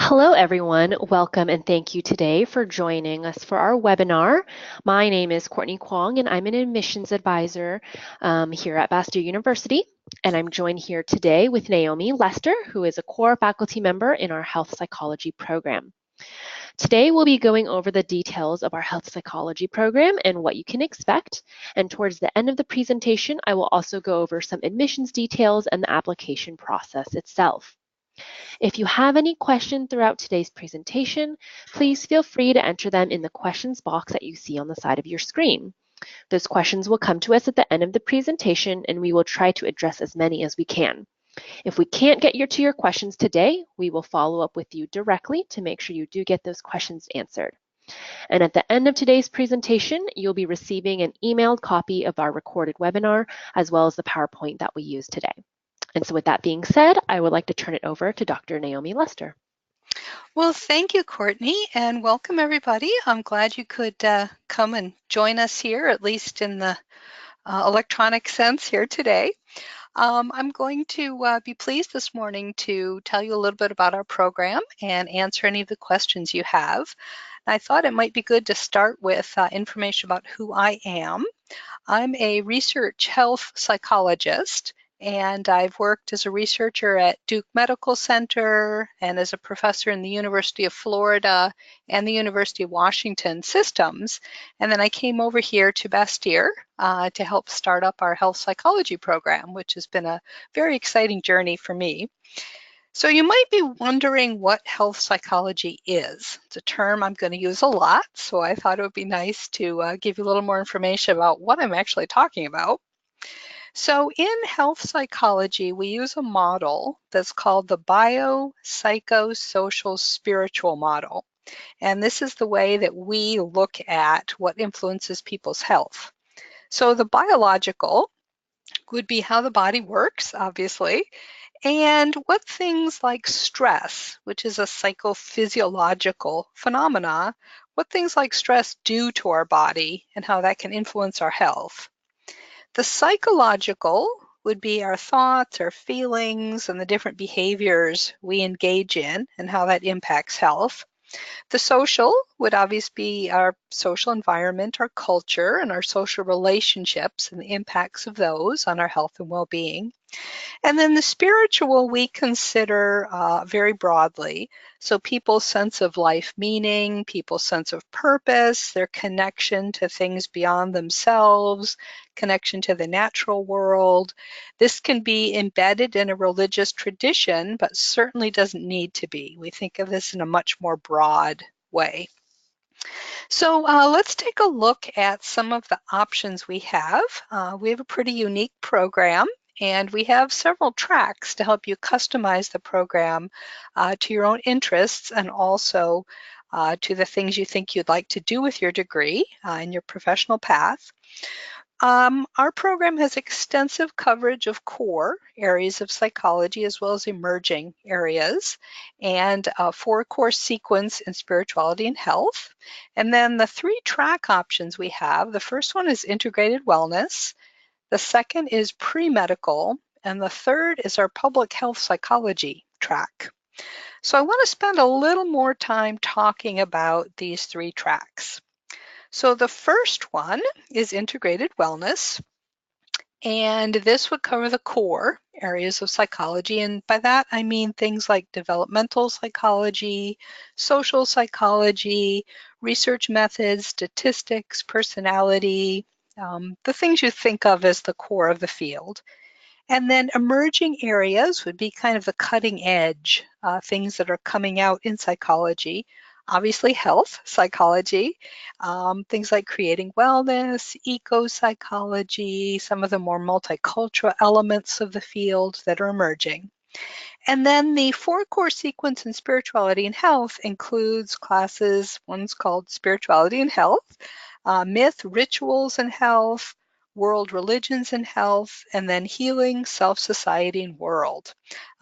Hello, everyone. Welcome and thank you today for joining us for our webinar. My name is Courtney Kwong, and I'm an admissions advisor here at Bastyr University. And I'm joined here today with Naomi Lester, who is a core faculty member in our Health Psychology program. Today, we'll be going over the details of our Health Psychology program and what you can expect. And towards the end of the presentation, I will also go over some admissions details and the application process itself. If you have any questions throughout today's presentation, please feel free to enter them in the questions box that you see on the side of your screen. Those questions will come to us at the end of the presentation, and we will try to address as many as we can. If we can't get to your questions today, we will follow up with you directly to make sure you do get those questions answered. And at the end of today's presentation, you'll be receiving an emailed copy of our recorded webinar, as well as the PowerPoint that we use today. And so with that being said, I would like to turn it over to Dr. Naomi Lester. Well, thank you, Courtney, and welcome everybody. I'm glad you could come and join us here, at least in the electronic sense here today. I'm going to be pleased this morning to tell you a little bit about our program and answer any of the questions you have. I thought it might be good to start with information about who I am. I'm a research health psychologist, and I've worked as a researcher at Duke Medical Center and as a professor in the University of Florida and the University of Washington systems. And then I came over here to Bastyr to help start up our health psychology program, which has been a very exciting journey for me. So you might be wondering what health psychology is. It's a term I'm going to use a lot, so I thought it would be nice to give you a little more information about what I'm actually talking about. So in health psychology, we use a model that's called the biopsychosocial spiritual model. And this is the way that we look at what influences people's health. So the biological would be how the body works, obviously, and what things like stress, which is a psychophysiological phenomena, what things like stress do to our body and how that can influence our health. The psychological would be our thoughts, our feelings, and the different behaviors we engage in and how that impacts health. The social would obviously be our social environment, our culture, and our social relationships and the impacts of those on our health and well-being. And then the spiritual we consider very broadly. So people's sense of life meaning, people's sense of purpose, their connection to things beyond themselves, connection to the natural world. This can be embedded in a religious tradition, but certainly doesn't need to be. We think of this in a much more broad way. So let's take a look at some of the options we have. We have a pretty unique program, and we have several tracks to help you customize the program to your own interests and also to the things you think you'd like to do with your degree in your professional path. Our program has extensive coverage of core areas of psychology as well as emerging areas, and a 4-course sequence in spirituality and health. And then the 3 track options we have, the first one is integrated wellness, the second is pre-medical, and the third is our public health psychology track. So I want to spend a little more time talking about these 3 tracks. So the first one is integrated wellness, and this would cover the core areas of psychology, and by that I mean things like developmental psychology, social psychology, research methods, statistics, personality, the things you think of as the core of the field. And then emerging areas would be kind of the cutting edge, things that are coming out in psychology. Obviously health psychology, things like creating wellness, eco-psychology, some of the more multicultural elements of the field that are emerging. And then the 4-core sequence in spirituality and health includes classes, one's called Spirituality and Health, Myth, Rituals and Health, World Religions and Health, and then Healing, Self, Society, and World.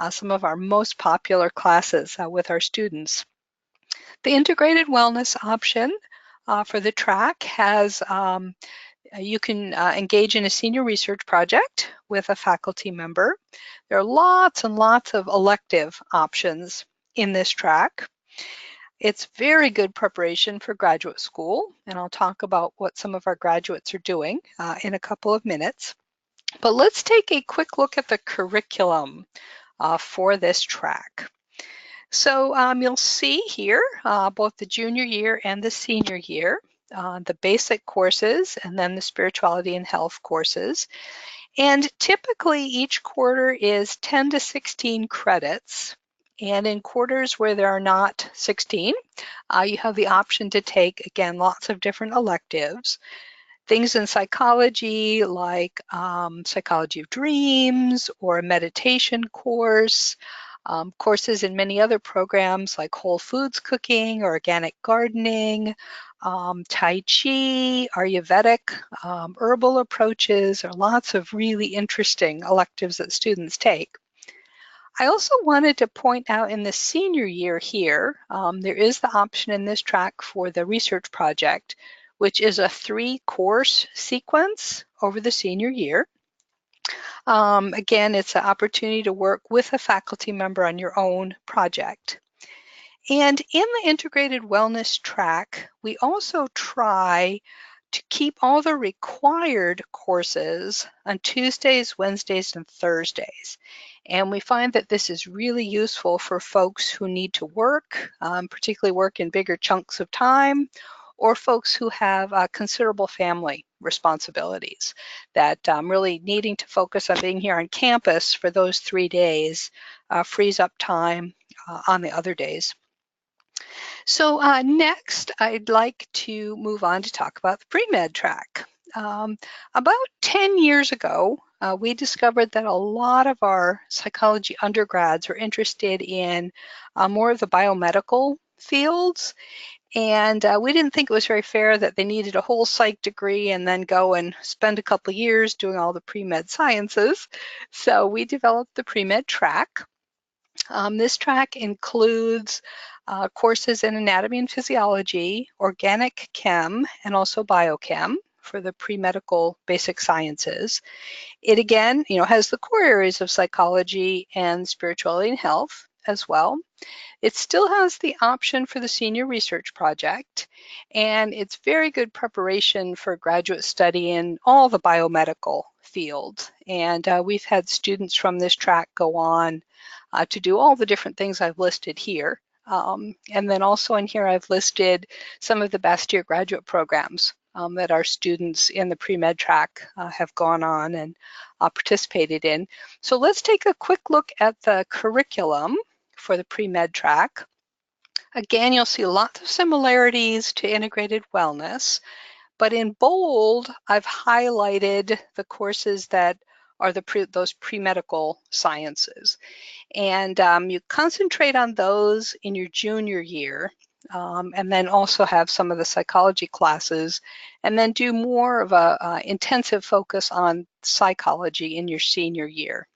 Some of our most popular classes with our students. The integrated wellness option for the track has, you can engage in a senior research project with a faculty member. There are lots and lots of elective options in this track. It's very good preparation for graduate school, and I'll talk about what some of our graduates are doing in a couple of minutes. But let's take a quick look at the curriculum for this track. So you'll see here both the junior year and the senior year, the basic courses, and then the spirituality and health courses. And typically each quarter is 10 to 16 credits. And in quarters where there are not 16, you have the option to take, again, lots of different electives. Things in psychology like psychology of dreams or a meditation course, courses in many other programs like whole foods cooking or organic gardening, Tai Chi, Ayurvedic, herbal approaches. There are lots of really interesting electives that students take. I also wanted to point out in the senior year here, there is the option in this track for the research project, which is a 3-course sequence over the senior year. Again, it's an opportunity to work with a faculty member on your own project. And in the integrated wellness track, we also try to keep all the required courses on Tuesdays, Wednesdays, and Thursdays. And we find that this is really useful for folks who need to work, particularly work in bigger chunks of time, or folks who have considerable family responsibilities that really needing to focus on being here on campus for those 3 days frees up time on the other days. So next, I'd like to move on to talk about the pre-med track. About 10 years ago, we discovered that a lot of our psychology undergrads were interested in more of the biomedical fields. And we didn't think it was very fair that they needed a whole psych degree and then go and spend a couple of years doing all the pre-med sciences. So we developed the pre-med track. This track includes courses in anatomy and physiology, organic chem, and also biochem for the pre-medical basic sciences. It again, has the core areas of psychology and spirituality and health as well. It still has the option for the senior research project, and it's very good preparation for graduate study in all the biomedical fields. And we've had students from this track go on to do all the different things I've listed here. And then also in here, I've listed some of the Bastyr graduate programs that our students in the pre-med track have gone on and participated in. So let's take a quick look at the curriculum for the pre-med track. Again, you'll see lots of similarities to integrated wellness, but in bold, I've highlighted the courses that are those pre-medical sciences. And you concentrate on those in your junior year, and then also have some of the psychology classes, and then do more of a intensive focus on psychology in your senior year.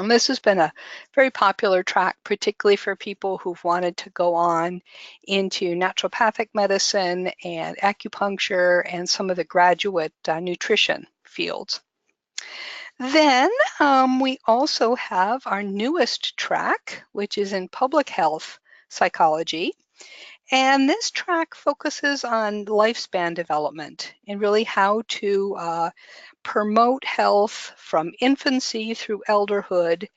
This has been a very popular track, particularly for people who've wanted to go on into naturopathic medicine and acupuncture and some of the graduate nutrition fields. Then we also have our newest track, which is in public health psychology. And this track focuses on lifespan development and really how to promote health from infancy through elderhood,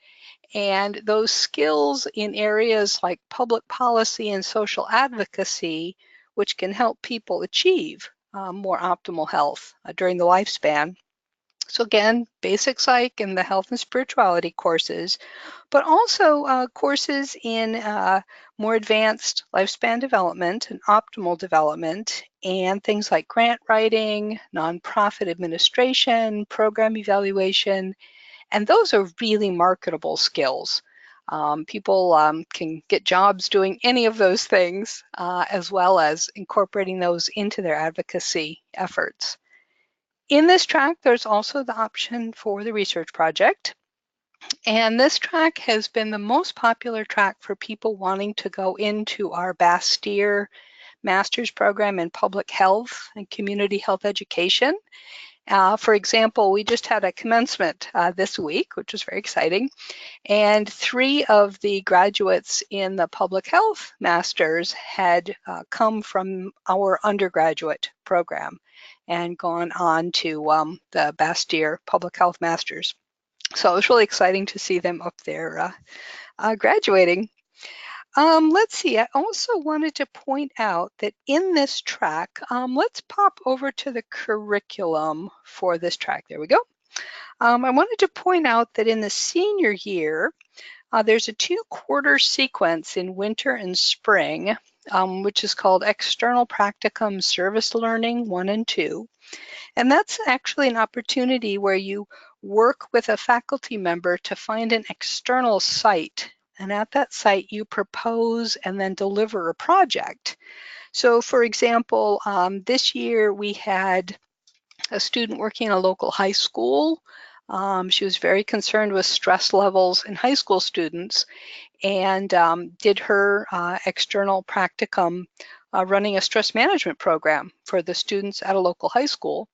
and those skills in areas like public policy and social advocacy, which can help people achieve more optimal health during the lifespan. So again, basic psych and the health and spirituality courses, but also courses in more advanced lifespan development and optimal development, and things like grant writing, nonprofit administration, program evaluation, and those are really marketable skills. People can get jobs doing any of those things, as well as incorporating those into their advocacy efforts. In this track, there's also the option for the research project. And this track has been the most popular track for people wanting to go into our Bastyr master's program in public health and community health education. For example, we just had a commencement this week, which was very exciting, and 3 of the graduates in the public health masters had come from our undergraduate program and gone on to the Bastyr public health masters. So it was really exciting to see them up there graduating. Let's see, I also wanted to point out that in this track, let's pop over to the curriculum for this track. There we go. I wanted to point out that in the senior year, there's a 2-quarter sequence in winter and spring, which is called External Practicum Service Learning 1 and 2. And that's actually an opportunity where you work with a faculty member to find an external site. And at that site, you propose and then deliver a project. So for example, this year we had a student working in a local high school. She was very concerned with stress levels in high school students and did her external practicum running a stress management program for the students at a local high school.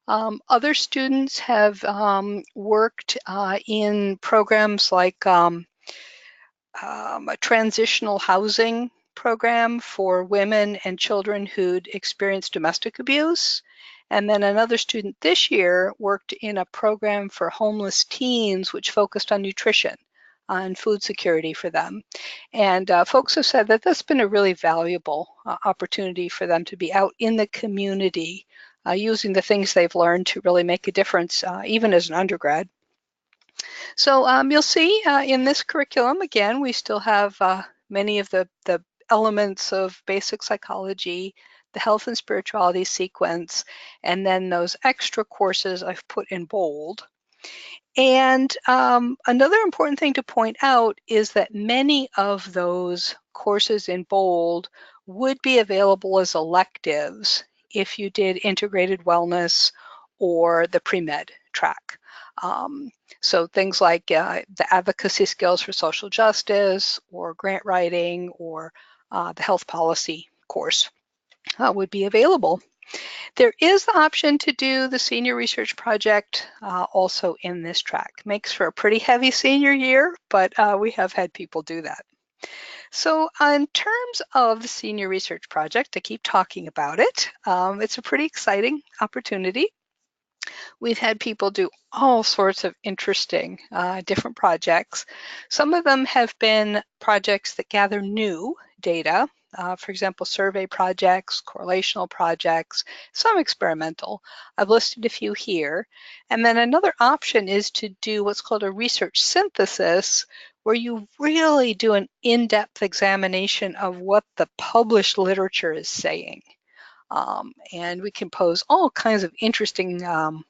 Other students have worked in programs like a transitional housing program for women and children who'd experienced domestic abuse. And then another student this year worked in a program for homeless teens, which focused on nutrition and food security for them. And folks have said that that's been a really valuable opportunity for them to be out in the community using the things they've learned to really make a difference, even as an undergrad. So you'll see in this curriculum, again, we still have many of the elements of basic psychology, the health and spirituality sequence, and then those extra courses I've put in bold. And another important thing to point out is that many of those courses in bold would be available as electives if you did integrated wellness or the pre-med track. So things like the advocacy skills for social justice or grant writing or the health policy course would be available. There is the option to do the senior research project also in this track. Makes for a pretty heavy senior year, but we have had people do that. So in terms of the senior research project, I keep talking about it. It's a pretty exciting opportunity. We've had people do all sorts of interesting different projects. Some of them have been projects that gather new data, for example, survey projects, correlational projects, some experimental. I've listed a few here. And then another option is to do what's called a research synthesis, where you really do an in-depth examination of what the published literature is saying. And we can pose all kinds of interesting,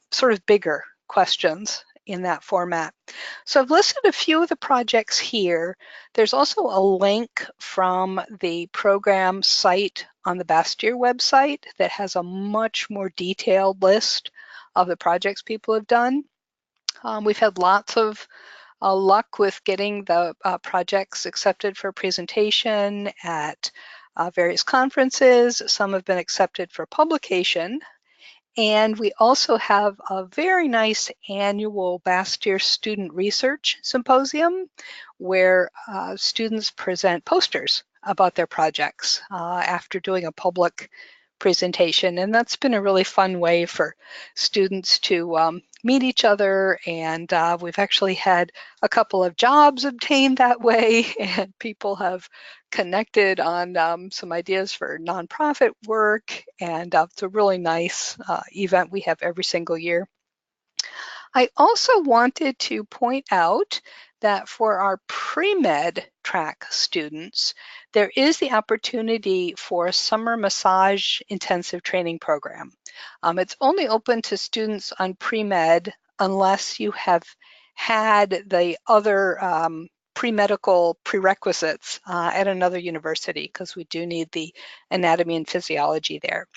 sort of bigger questions in that format. So I've listed a few of the projects here. There's also a link from the program site on the Bastyr website that has a much more detailed list of the projects people have done. We've had lots of luck with getting the projects accepted for presentation at various conferences. Some have been accepted for publication. And we also have a very nice annual Bastyr Student Research Symposium where students present posters about their projects after doing a public presentation. And that's been a really fun way for students to meet each other. And we've actually had a couple of jobs obtained that way, and people have connected on some ideas for nonprofit work. And it's a really nice event we have every single year. I also wanted to point out that for our pre-med track students, there is the opportunity for a summer massage intensive training program. It's only open to students on pre-med unless you have had the other pre-medical prerequisites at another university, because we do need the anatomy and physiology there.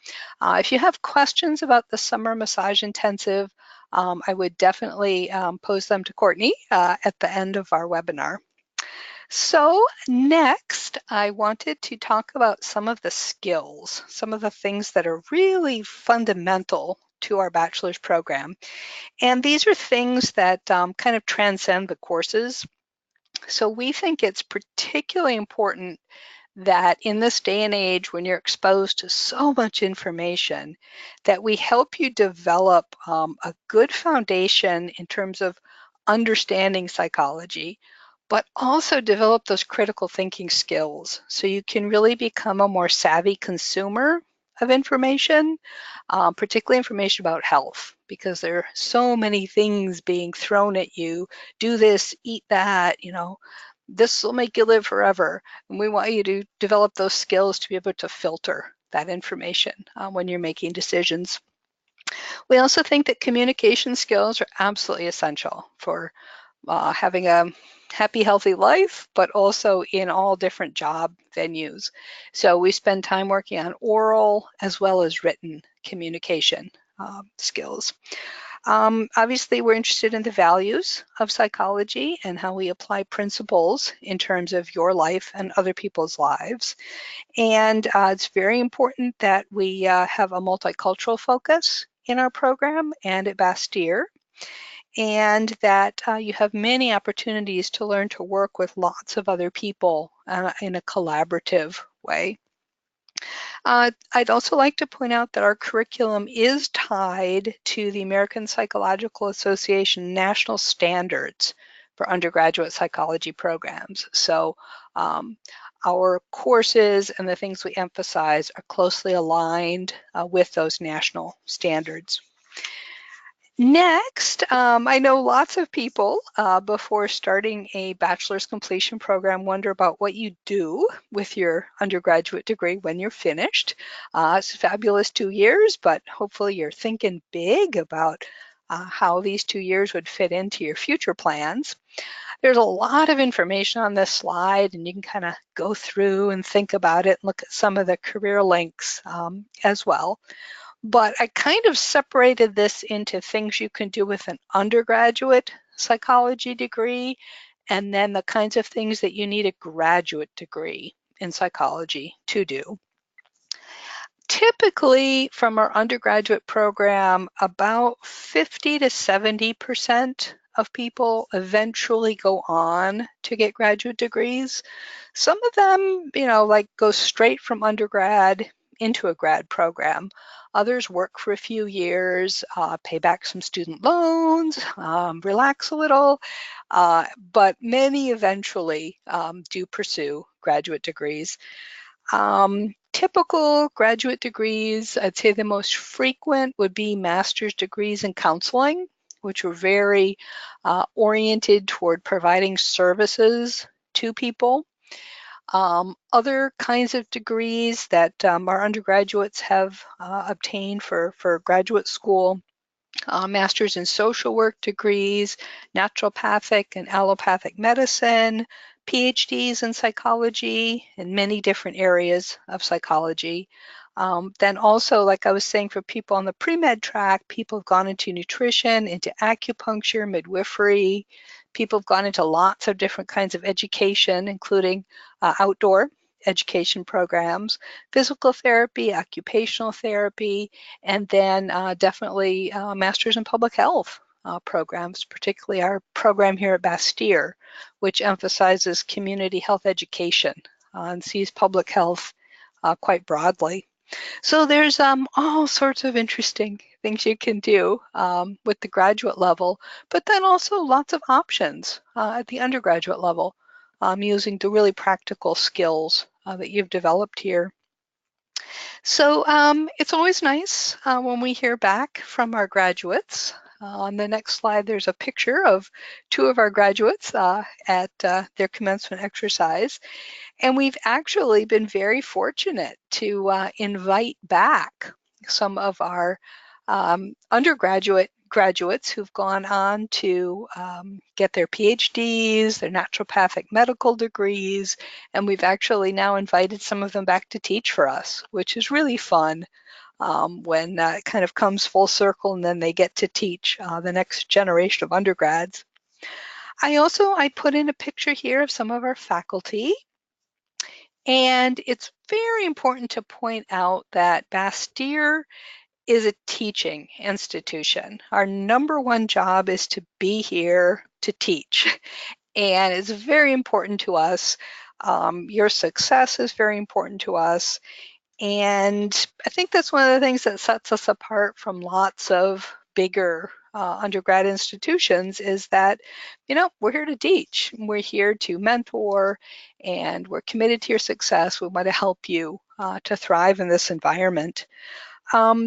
If you have questions about the summer massage intensive, I would definitely pose them to Courtney at the end of our webinar. So next, I wanted to talk about some of the skills, some of the things that are really fundamental to our bachelor's program. And these are things that kind of transcend the courses. So we think it's particularly important that in this day and age, when you're exposed to so much information, that we help you develop a good foundation in terms of understanding psychology, but also develop those critical thinking skills so you can really become a more savvy consumer of information, particularly information about health, because there are so many things being thrown at you. Do this, eat that, this will make you live forever. And we want you to develop those skills to be able to filter that information when you're making decisions. We also think that communication skills are absolutely essential for having a happy, healthy life, but also in all different job venues. So we spend time working on oral as well as written communication skills. Obviously, we're interested in the values of psychology and how we apply principles in terms of your life and other people's lives. And it's very important that we have a multicultural focus in our program and at Bastyr, and that you have many opportunities to learn to work with lots of other people in a collaborative way. I'd also like to point out that our curriculum is tied to the American Psychological Association national standards for undergraduate psychology programs. So our courses and the things we emphasize are closely aligned with those national standards. Next, I know lots of people before starting a bachelor's completion program wonder about what you do with your undergraduate degree when you're finished. It's a fabulous 2 years, but hopefully you're thinking big about how these 2 years would fit into your future plans. There's a lot of information on this slide, and you can kind of go through and think about it and look at some of the career links as well. But I kind of separated this into things you can do with an undergraduate psychology degree, and then the kinds of things that you need a graduate degree in psychology to do. Typically, from our undergraduate program, about 50 to 70% of people eventually go on to get graduate degrees. Some of them, like go straight from undergrad into a grad program. Others work for a few years, pay back some student loans, relax a little, but many eventually do pursue graduate degrees. Typical graduate degrees, I'd say the most frequent would be master's degrees in counseling, which are very oriented toward providing services to people. Other kinds of degrees that our undergraduates have obtained for graduate school, master's in social work degrees, naturopathic and allopathic medicine, PhDs in psychology in many different areas of psychology. Then also, like I was saying, for people on the pre-med track, people have gone into nutrition, into acupuncture, midwifery. People have gone into lots of different kinds of education, including outdoor education programs, physical therapy, occupational therapy, and then definitely Masters in Public Health programs, particularly our program here at Bastyr, which emphasizes community health education and sees public health quite broadly. So there's all sorts of interesting things you can do with the graduate level, but then also lots of options at the undergraduate level using the really practical skills that you've developed here. So it's always nice when we hear back from our graduates. On the next slide, there's a picture of 2 of our graduates at their commencement exercise. And we've actually been very fortunate to invite back some of our graduates who've gone on to get their PhDs, their naturopathic medical degrees, and we've actually now invited some of them back to teach for us, which is really fun when it kind of comes full circle and then they get to teach the next generation of undergrads. I put in a picture here of some of our faculty. And it's very important to point out that Bastyr is a teaching institution. Our number one job is to be here to teach, and it's very important to us. Your success is very important to us, and I think that's one of the things that sets us apart from lots of bigger undergrad institutions is that, we're here to teach. We're here to mentor, and we're committed to your success. We want to help you to thrive in this environment.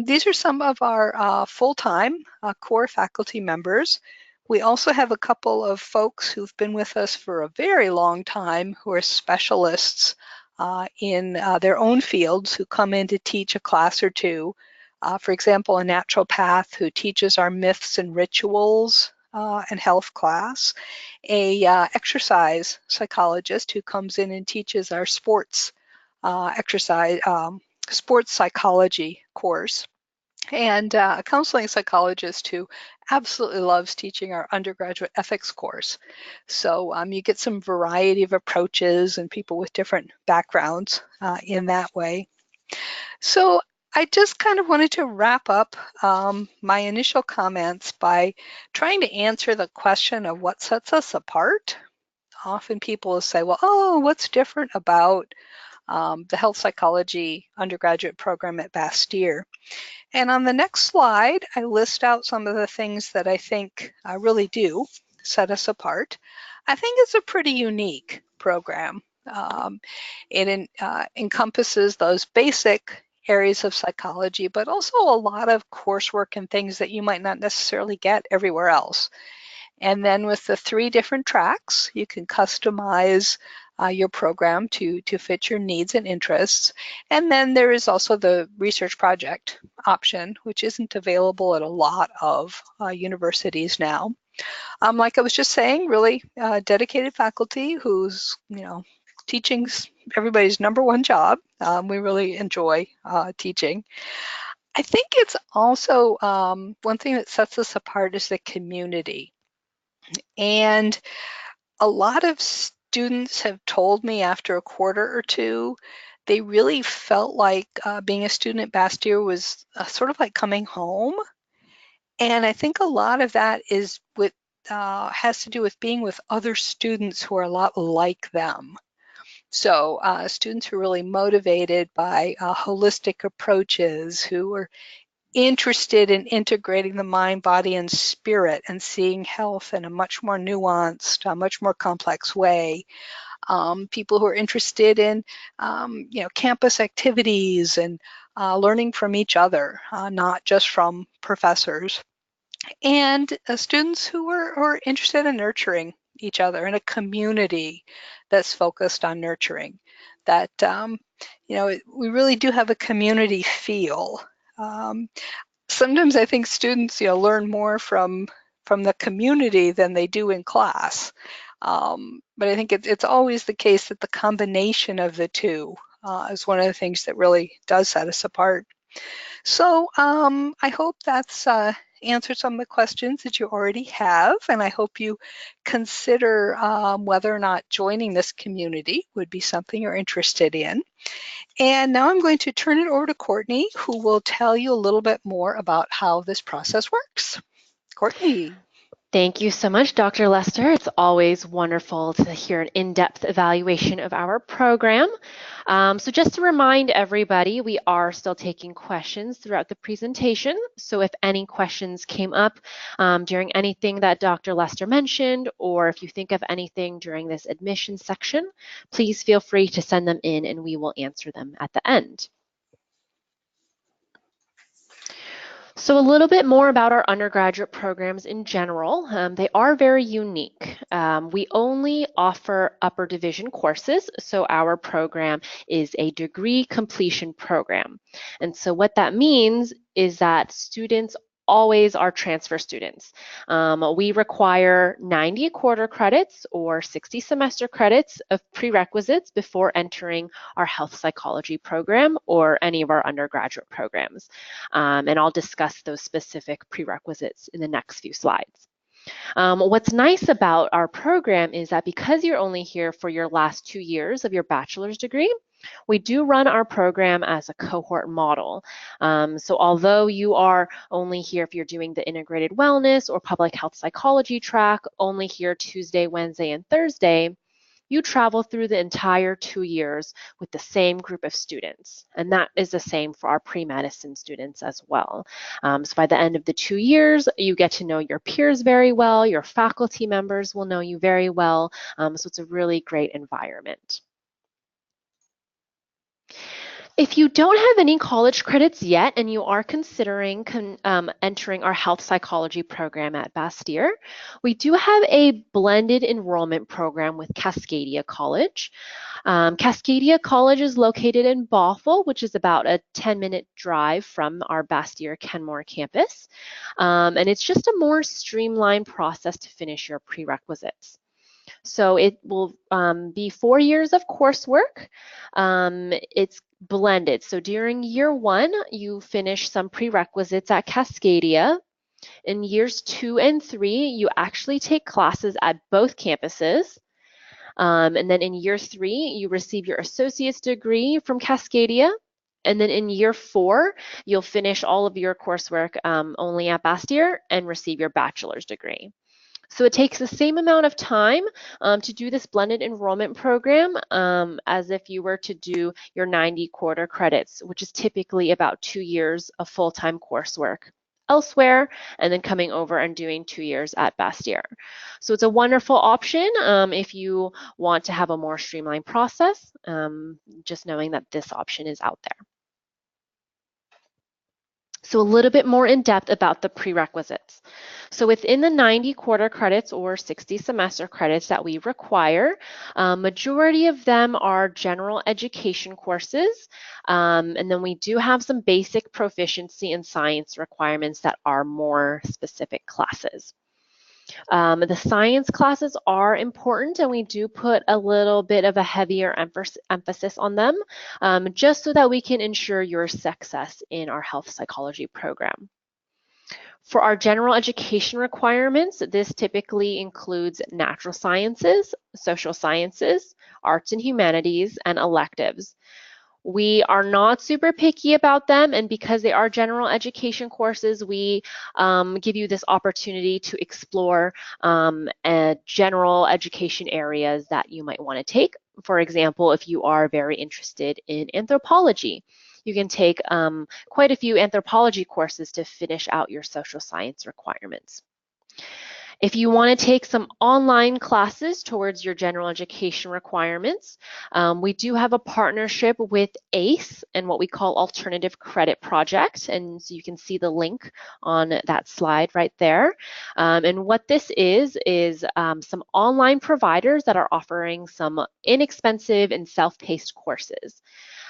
These are some of our full-time core faculty members. We also have a couple of folks who've been with us for a very long time who are specialists in their own fields who come in to teach a class or two. For example, a naturopath who teaches our myths and rituals and health class, a exercise psychologist who comes in and teaches our sports exercise sports psychology course, and a counseling psychologist who absolutely loves teaching our undergraduate ethics course. So you get some variety of approaches and people with different backgrounds in that way. So I just kind of wanted to wrap up my initial comments by trying to answer the question of what sets us apart. Often people will say, well, oh, what's different about the health psychology undergraduate program at Bastyr? And on the next slide, I list out some of the things that I think really do set us apart. I think it's a pretty unique program. It encompasses those basic areas of psychology, but also a lot of coursework and things that you might not necessarily get everywhere else. And then with the 3 different tracks, you can customize your program to fit your needs and interests. And then there is also the research project option, which isn't available at a lot of universities now. Like I was just saying, really dedicated faculty who's, teaching's everybody's number one job. We really enjoy teaching. I think it's also one thing that sets us apart is the community. And a lot of students have told me after a quarter or two, they really felt like being a student at Bastyr was sort of like coming home. And I think a lot of that is with has to do with being with other students who are a lot like them. So students who are really motivated by holistic approaches, who are interested in integrating the mind, body, and spirit and seeing health in a much more nuanced, much more complex way. People who are interested in, campus activities and learning from each other, not just from professors. And students who are interested in nurturing each other in a community that's focused on nurturing. That, we really do have a community feel. Sometimes I think students, learn more from the community than they do in class. But I think it's always the case that the combination of the two is one of the things that really does set us apart. So I hope that's answered some of the questions that you already have, and I hope you consider whether or not joining this community would be something you're interested in. And now I'm going to turn it over to Courtney, who will tell you a little bit more about how this process works. Courtney. Thank you so much, Dr. Lester. It's always wonderful to hear an in-depth evaluation of our program. So just to remind everybody, we are still taking questions throughout the presentation. So if any questions came up during anything that Dr. Lester mentioned, or if you think of anything during this admissions section, please feel free to send them in and we will answer them at the end. So a little bit more about our undergraduate programs in general. They are very unique. We only offer upper division courses, so our program is a degree completion program. And so what that means is that students always are transfer students. We require 90 quarter credits or 60 semester credits of prerequisites before entering our health psychology program or any of our undergraduate programs. And I'll discuss those specific prerequisites in the next few slides. What's nice about our program is that because you're only here for your last 2 years of your bachelor's degree, We do run our program as a cohort model. So although you are only here if you're doing the integrated wellness or public health psychology track, only here Tuesday, Wednesday, and Thursday, you travel through the entire 2 years with the same group of students. And that is the same for our pre-medicine students as well. So by the end of the 2 years, you get to know your peers very well, your faculty members will know you very well. So it's a really great environment. If you don't have any college credits yet and you are considering entering our health psychology program at Bastyr, we do have a blended enrollment program with Cascadia College. Cascadia College is located in Bothell, which is about a 10-minute drive from our Bastyr Kenmore campus. And it's just a more streamlined process to finish your prerequisites. So it will be 4 years of coursework. It's blended. So during year 1, you finish some prerequisites at Cascadia. In years 2 and 3, you actually take classes at both campuses. And then in year 3, you receive your associate's degree from Cascadia. And then in year 4, you'll finish all of your coursework only at Bastyr and receive your bachelor's degree. So it takes the same amount of time to do this blended enrollment program as if you were to do your 90 quarter credits, which is typically about 2 years of full-time coursework elsewhere, and then coming over and doing 2 years at Bastyr. So it's a wonderful option if you want to have a more streamlined process, just knowing that this option is out there. So a little bit more in depth about the prerequisites. So within the 90 quarter credits or 60 semester credits that we require, majority of them are general education courses. And then we do have some basic proficiency in science requirements that are more specific classes. The science classes are important, and we do put a little bit of a heavier emphasis on them, just so that we can ensure your success in our health psychology program. For our general education requirements, this typically includes natural sciences, social sciences, arts and humanities, and electives. We are not super picky about them, and because they are general education courses, we give you this opportunity to explore general education areas that you might want to take. For example, if you are very interested in anthropology, you can take quite a few anthropology courses to finish out your social science requirements. If you want to take some online classes towards your general education requirements, we do have a partnership with ACE and what we call Alternative Credit Project. And so you can see the link on that slide right there. And what this is some online providers that are offering some inexpensive and self-paced courses.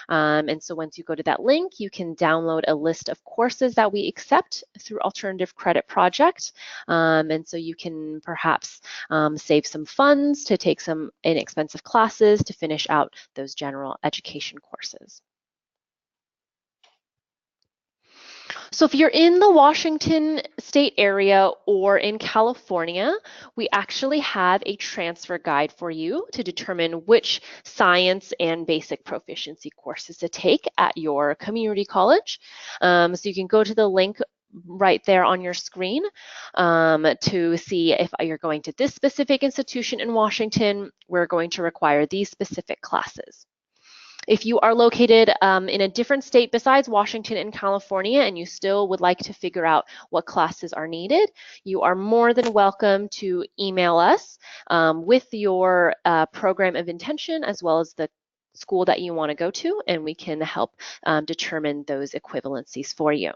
And so once you go to that link, you can download a list of courses that we accept through Alternative Credit Project. And so you can perhaps save some funds to take some inexpensive classes to finish out those general education courses. So if you're in the Washington state area or in California, we actually have a transfer guide for you to determine which science and basic proficiency courses to take at your community college. So you can go to the link right there on your screen to see if you're going to this specific institution in Washington, we're going to require these specific classes. If you are located in a different state besides Washington and California and you still would like to figure out what classes are needed, you are more than welcome to email us with your program of intention as well as the school that you want to go to, and we can help determine those equivalencies for you.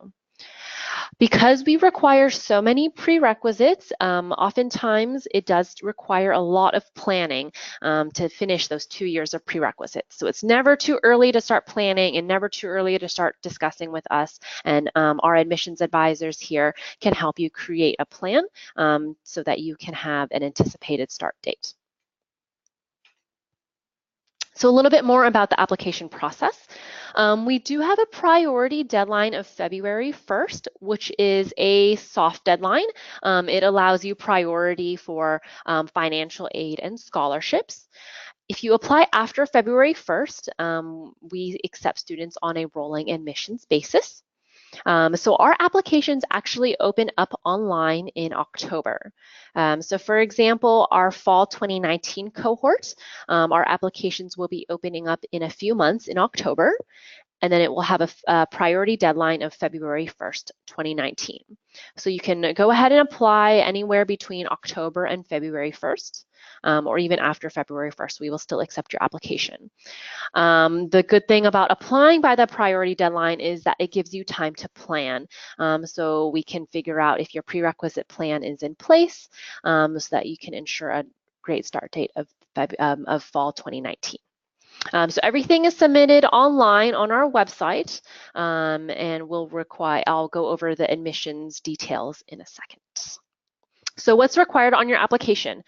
Because we require so many prerequisites, oftentimes it does require a lot of planning to finish those 2 years of prerequisites. So it's never too early to start planning and never too early to start discussing with us. And our admissions advisors here can help you create a plan so that you can have an anticipated start date. So a little bit more about the application process. We do have a priority deadline of February 1st, which is a soft deadline. It allows you priority for financial aid and scholarships. If you apply after February 1st, we accept students on a rolling admissions basis. So our applications actually open up online in October. So for example, our fall 2019 cohort, our applications will be opening up in a few months in October, and then it will have a priority deadline of February 1st, 2019. So you can go ahead and apply anywhere between October and February 1st, or even after February 1st, we will still accept your application. The good thing about applying by the priority deadline is that it gives you time to plan. So we can figure out if your prerequisite plan is in place, so that you can ensure a great start date of fall 2019. So everything is submitted online on our website, and I'll go over the admissions details in a second. So what's required on your application?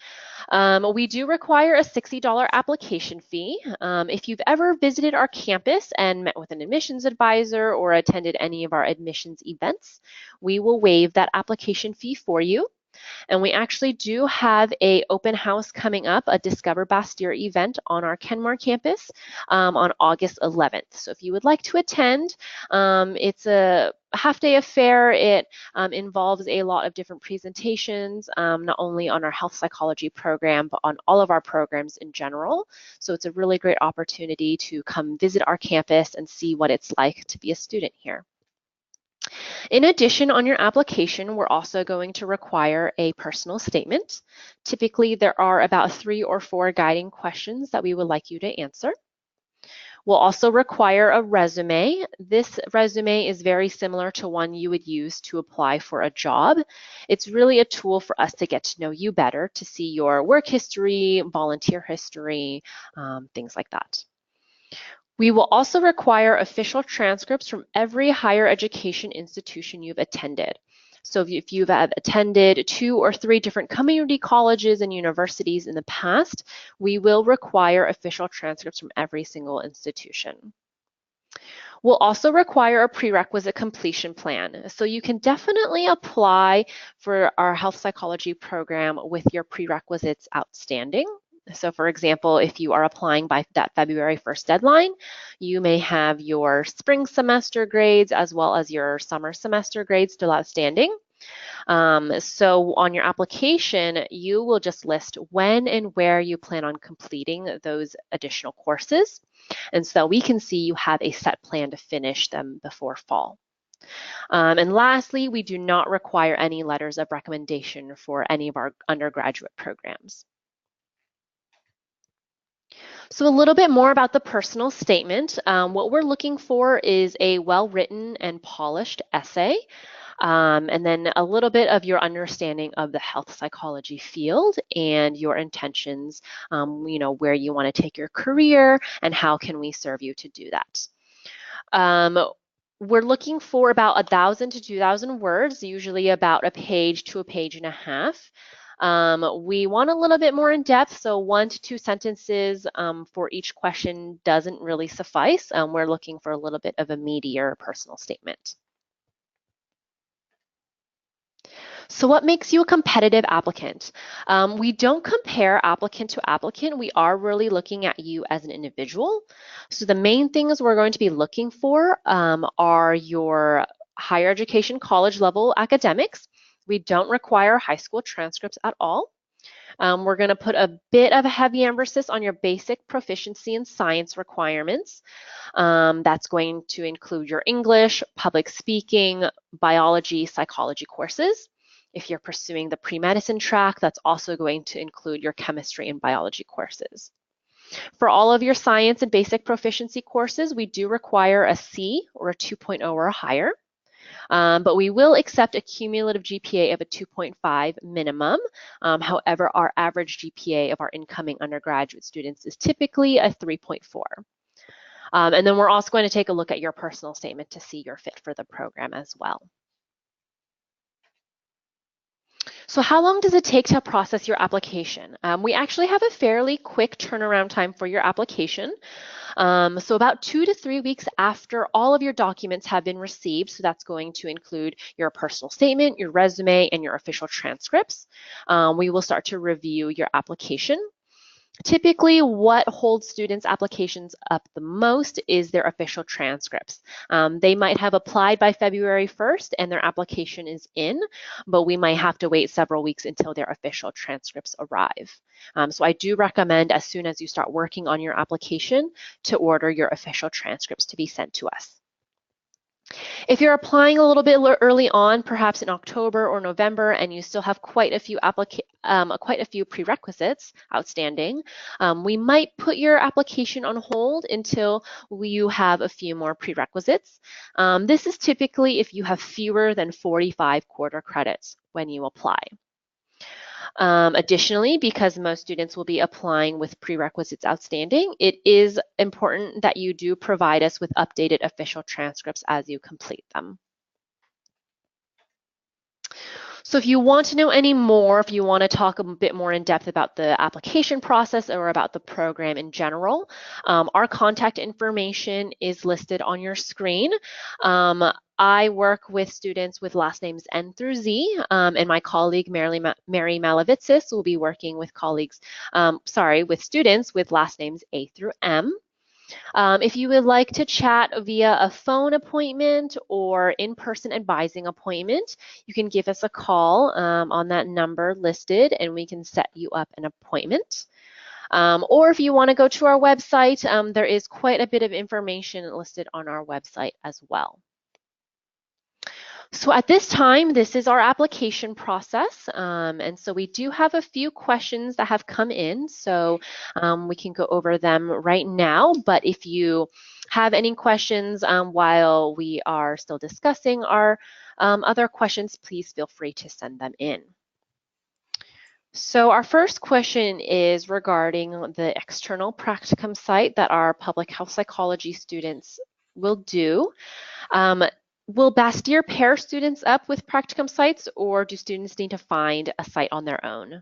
We do require a $60 application fee. If you've ever visited our campus and met with an admissions advisor or attended any of our admissions events, we will waive that application fee for you. And we actually do have an open house coming up, a Discover Bastyr event on our Kenmore campus on August 11th. So if you would like to attend, it's a half-day affair. It involves a lot of different presentations, not only on our health psychology program, but on all of our programs in general. So it's a really great opportunity to come visit our campus and see what it's like to be a student here. In addition, on your application, we're also going to require a personal statement. Typically, there are about 3 or 4 guiding questions that we would like you to answer. We'll also require a resume. This resume is very similar to one you would use to apply for a job. It's really a tool for us to get to know you better, to see your work history, volunteer history, things like that. We will also require official transcripts from every higher education institution you've attended. So if you've attended 2 or 3 different community colleges and universities in the past, we will require official transcripts from every single institution. We'll also require a prerequisite completion plan. So you can definitely apply for our health psychology program with your prerequisites outstanding. So for example, if you are applying by that February 1st deadline, you may have your spring semester grades as well as your summer semester grades still outstanding. So on your application, you will just list when and where you plan on completing those additional courses. And so we can see you have a set plan to finish them before fall. And lastly, we do not require any letters of recommendation for any of our undergraduate programs. So a little bit more about the personal statement. What we're looking for is a well-written and polished essay, and then a little bit of your understanding of the health psychology field and your intentions, where you want to take your career and how can we serve you to do that. We're looking for about 1,000 to 2,000 words, usually about a page to a page and a half. We want a little bit more in depth, so 1 to 2 sentences for each question doesn't really suffice. We're looking for a little bit of a meatier personal statement. So what makes you a competitive applicant? We don't compare applicant to applicant. We are really looking at you as an individual. So the main things we're going to be looking for are your higher education college level academics. We don't require high school transcripts at all. We're going to put a bit of a heavy emphasis on your basic proficiency in science requirements. That's going to include your English, public speaking, biology, psychology courses. If you're pursuing the pre-medicine track, that's also going to include your chemistry and biology courses. For all of your science and basic proficiency courses, we do require a C or a 2.0 or higher. But we will accept a cumulative GPA of a 2.5 minimum. However, our average GPA of our incoming undergraduate students is typically a 3.4. And then we're also going to take a look at your personal statement to see your fit for the program as well. So how long does it take to process your application? We actually have a fairly quick turnaround time for your application. So about 2 to 3 weeks after all of your documents have been received, so that's going to include your personal statement, your resume, and your official transcripts, we will start to review your application. Typically, what holds students' applications up the most is their official transcripts. They might have applied by February 1st and their application is in, but we might have to wait several weeks until their official transcripts arrive. So I do recommend as soon as you start working on your application to order your official transcripts to be sent to us. If you're applying a little bit early on, perhaps in October or November, and you still have quite a few prerequisites outstanding, we might put your application on hold until you have a few more prerequisites. This is typically if you have fewer than 45 quarter credits when you apply. Additionally, because most students will be applying with prerequisites outstanding, it is important that you do provide us with updated official transcripts as you complete them. So if you want to know any more, if you want to talk a bit more in depth about the application process or about the program in general, our contact information is listed on your screen. I work with students with last names N through Z, and my colleague Mary Malavitsis will be working with with students with last names A through M. If you would like to chat via a phone appointment or in-person advising appointment, you can give us a call on that number listed and we can set you up an appointment. Or if you want to go to our website, there is quite a bit of information listed on our website as well. So at this time, this is our application process. And so we do have a few questions that have come in. So we can go over them right now. But if you have any questions while we are still discussing our other questions, please feel free to send them in. So our first question is regarding the external practicum site that our public health psychology students will do. Will Bastyr pair students up with practicum sites, or do students need to find a site on their own?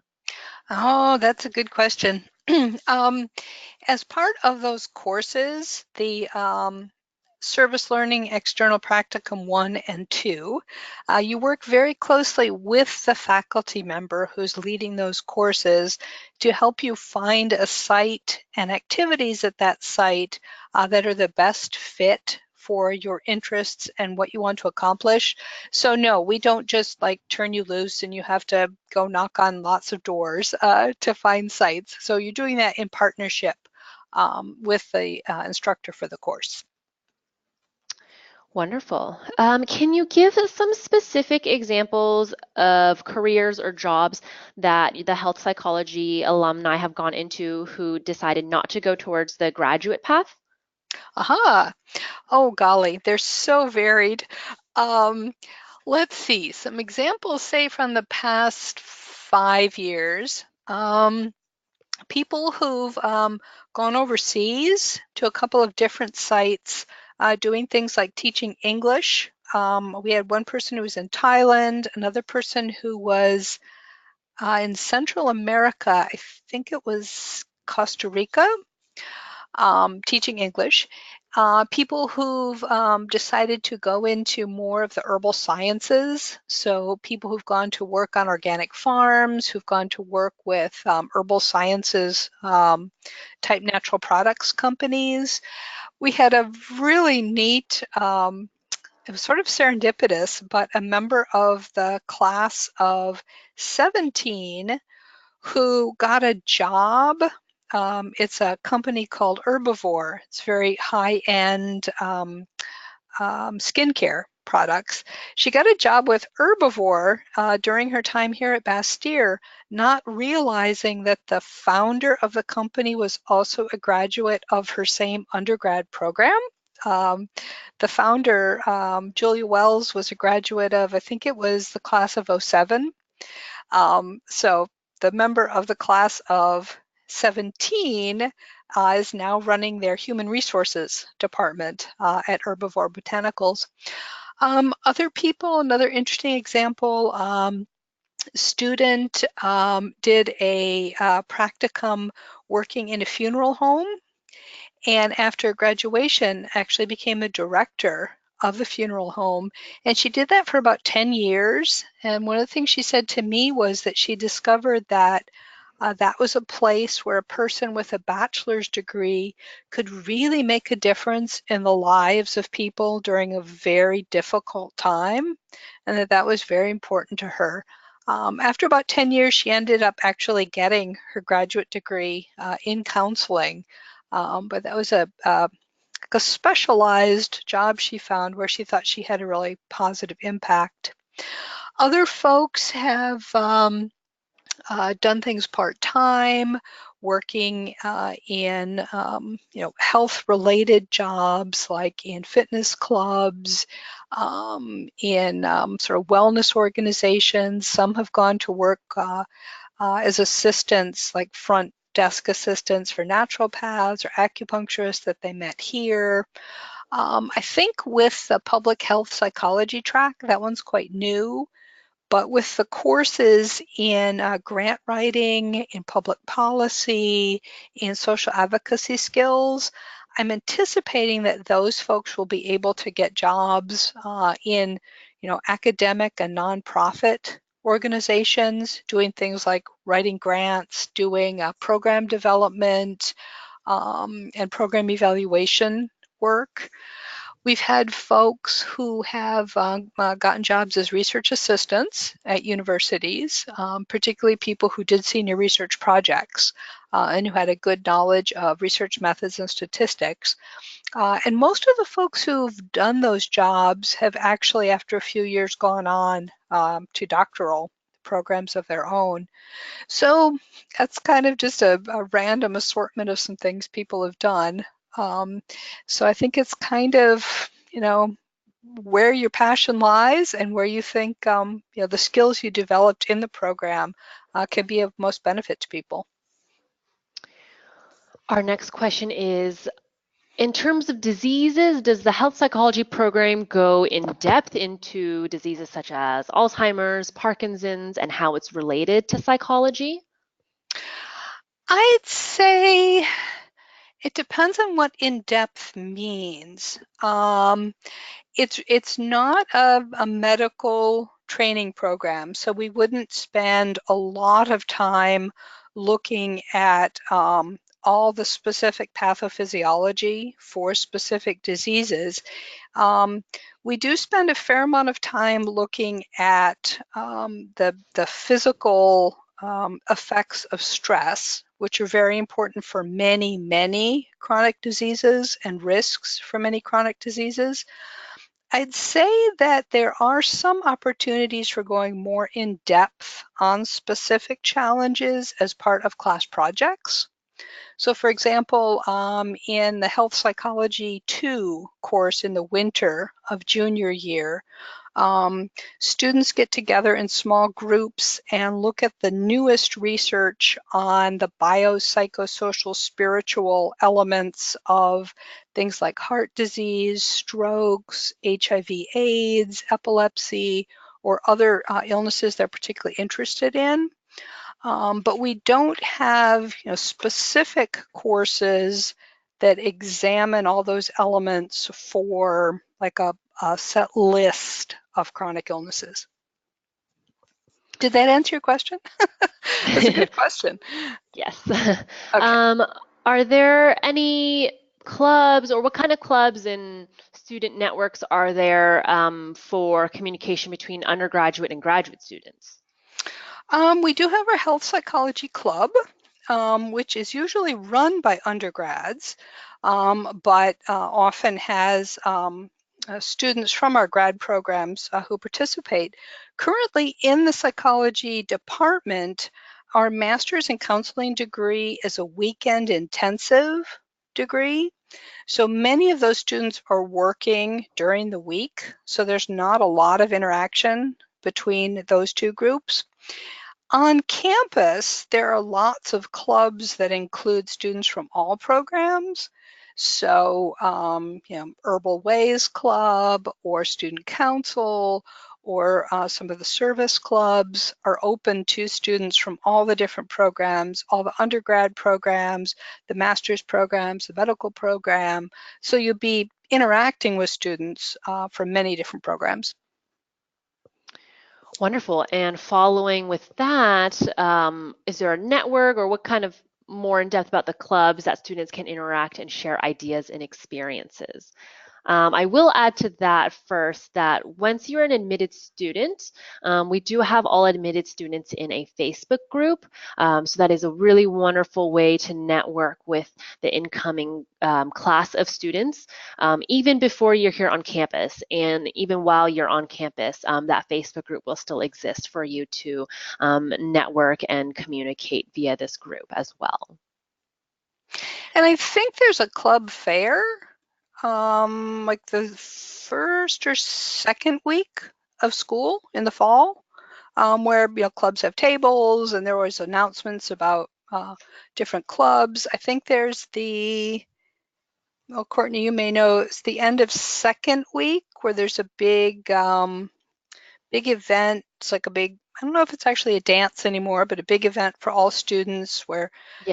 Oh, that's a good question. As part of those courses, the Service Learning External Practicum 1 and 2, you work very closely with the faculty member who's leading those courses to help you find a site and activities at that site that are the best fit for your interests and what you want to accomplish. So no, we don't just like turn you loose and you have to go knock on lots of doors to find sites. So you're doing that in partnership with the instructor for the course. Wonderful. Can you give us some specific examples of careers or jobs that the health psychology alumni have gone into who decided not to go towards the graduate path? Aha. Oh, golly, they're so varied. Um, let's see, some examples, say, from the past 5 years. People who've gone overseas to a couple of different sites doing things like teaching English. We had one person who was in Thailand, another person who was in Central America, I think it was Costa Rica, teaching English. People who've decided to go into more of the herbal sciences. So people who've gone to work on organic farms, who've gone to work with herbal sciences type natural products companies. We had a really neat, it was sort of serendipitous, but a member of the class of 17 who got a job. It's a company called Herbivore. It's very high-end skincare products. She got a job with Herbivore during her time here at Bastyr, not realizing that the founder of the company was also a graduate of her same undergrad program. The founder, Julia Wells, was a graduate of, I think it was the class of '07. So the member of the class of 17 is now running their human resources department at Herbivore Botanicals. Other people, another interesting example, student did a practicum working in a funeral home, and after graduation actually became a director of the funeral home. And she did that for about 10 years. And one of the things she said to me was that she discovered that That was a place where a person with a bachelor's degree could really make a difference in the lives of people during a very difficult time, and that was very important to her. After about 10 years, she ended up actually getting her graduate degree in counseling, but that was a specialized job she found where she thought she had a really positive impact. Other folks have done things part-time, working in health-related jobs like in fitness clubs, in sort of wellness organizations. Some have gone to work as assistants, like front desk assistants for naturopaths or acupuncturists that they met here. I think with the public health psychology track, that one's quite new. But with the courses in grant writing, in public policy, in social advocacy skills, I'm anticipating that those folks will be able to get jobs in, academic and nonprofit organizations, doing things like writing grants, doing program development, and program evaluation work. We've had folks who have gotten jobs as research assistants at universities, particularly people who did senior research projects and who had a good knowledge of research methods and statistics. And most of the folks who've done those jobs have actually, after a few years, gone on to doctoral programs of their own. So that's kind of just a random assortment of some things people have done. So I think it's kind of, where your passion lies and where you think, the skills you developed in the program can be of most benefit to people. Our next question is, in terms of diseases, does the health psychology program go in depth into diseases such as Alzheimer's, Parkinson's, and how it's related to psychology? I'd say it depends on what in-depth means. It's not a medical training program, so we wouldn't spend a lot of time looking at all the specific pathophysiology for specific diseases. We do spend a fair amount of time looking at the physical effects of stress, which are very important for many, many chronic diseases and risks for many chronic diseases. I'd say that there are some opportunities for going more in depth on specific challenges as part of class projects. So for example, in the Health Psychology 2 course in the winter of junior year, students get together in small groups and look at the newest research on the biopsychosocial spiritual elements of things like heart disease, strokes, HIV/AIDS, epilepsy, or other illnesses they're particularly interested in. But we don't have specific courses that examine all those elements for like a set list of chronic illnesses. Did that answer your question? That's a good question. Yes. Okay. Are there any clubs, or what kind of clubs and student networks are there for communication between undergraduate and graduate students? We do have our Health Psychology Club, which is usually run by undergrads, but often has students from our grad programs who participate. Currently in the psychology department, our master's in counseling degree is a weekend intensive degree. So many of those students are working during the week, so there's not a lot of interaction between those two groups. On campus, there are lots of clubs that include students from all programs. So, Herbal Ways Club or Student Council or some of the service clubs are open to students from all the different programs, all the undergrad programs, the master's programs, the medical program. So you'll be interacting with students from many different programs. Wonderful. And following with that, is there a network or what kind of more in depth about the clubs that students can interact and share ideas and experiences? I will add to that first that once you're an admitted student, we do have all admitted students in a Facebook group. So that is a really wonderful way to network with the incoming class of students, even before you're here on campus. And even while you're on campus, that Facebook group will still exist for you to network and communicate via this group as well. And I think there's a club fair, like the first or second week of school in the fall, where clubs have tables and there are always announcements about different clubs. I think there's well, Courtney, you may know, it's the end of second week where there's a big event. It's like a big, I don't know if it's actually a dance anymore, but a big event for all students where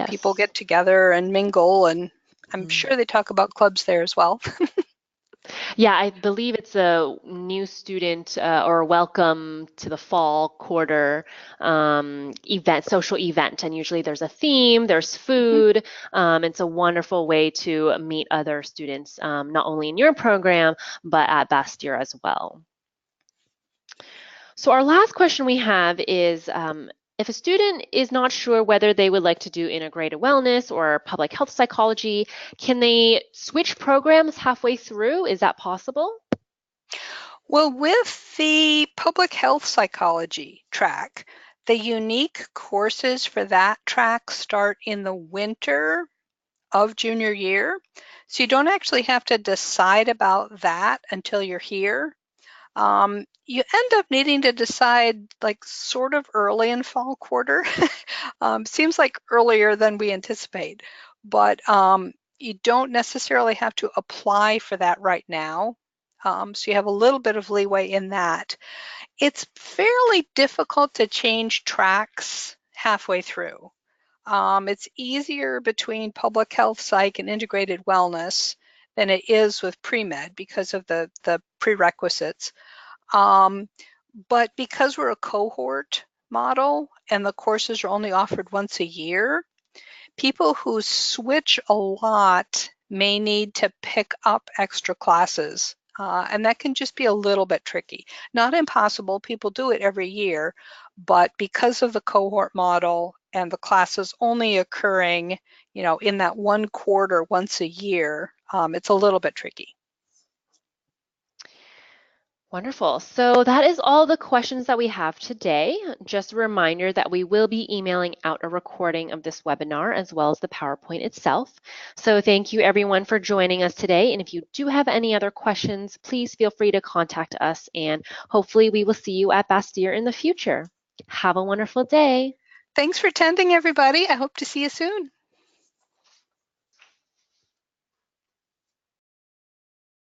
people Yes. get together and mingle, and I'm Mm. sure they talk about clubs there as well. Yeah, I believe it's a new student or welcome to the fall quarter event, social event. And usually there's a theme, there's food. It's a wonderful way to meet other students, not only in your program, but at Bastyr as well. So our last question we have is, if a student is not sure whether they would like to do integrated wellness or public health psychology, can they switch programs halfway through? Is that possible? Well, with the public health psychology track, the unique courses for that track start in the winter of junior year. So you don't actually have to decide about that until you're here. You end up needing to decide like sort of early in fall quarter. Seems like earlier than we anticipate, but you don't necessarily have to apply for that right now. So you have a little bit of leeway in that. It's fairly difficult to change tracks halfway through. It's easier between public health psych and integrated wellness than it is with pre-med because of the prerequisites. But because we're a cohort model and the courses are only offered once a year, people who switch a lot may need to pick up extra classes. And that can just be a little bit tricky. Not impossible, people do it every year, but because of the cohort model and the classes only occurring, in that one quarter once a year, it's a little bit tricky. Wonderful. So that is all the questions that we have today. Just a reminder that we will be emailing out a recording of this webinar as well as the PowerPoint itself. So thank you everyone for joining us today. And if you do have any other questions, please feel free to contact us and hopefully we will see you at Bastyr in the future. Have a wonderful day. Thanks for attending, everybody. I hope to see you soon.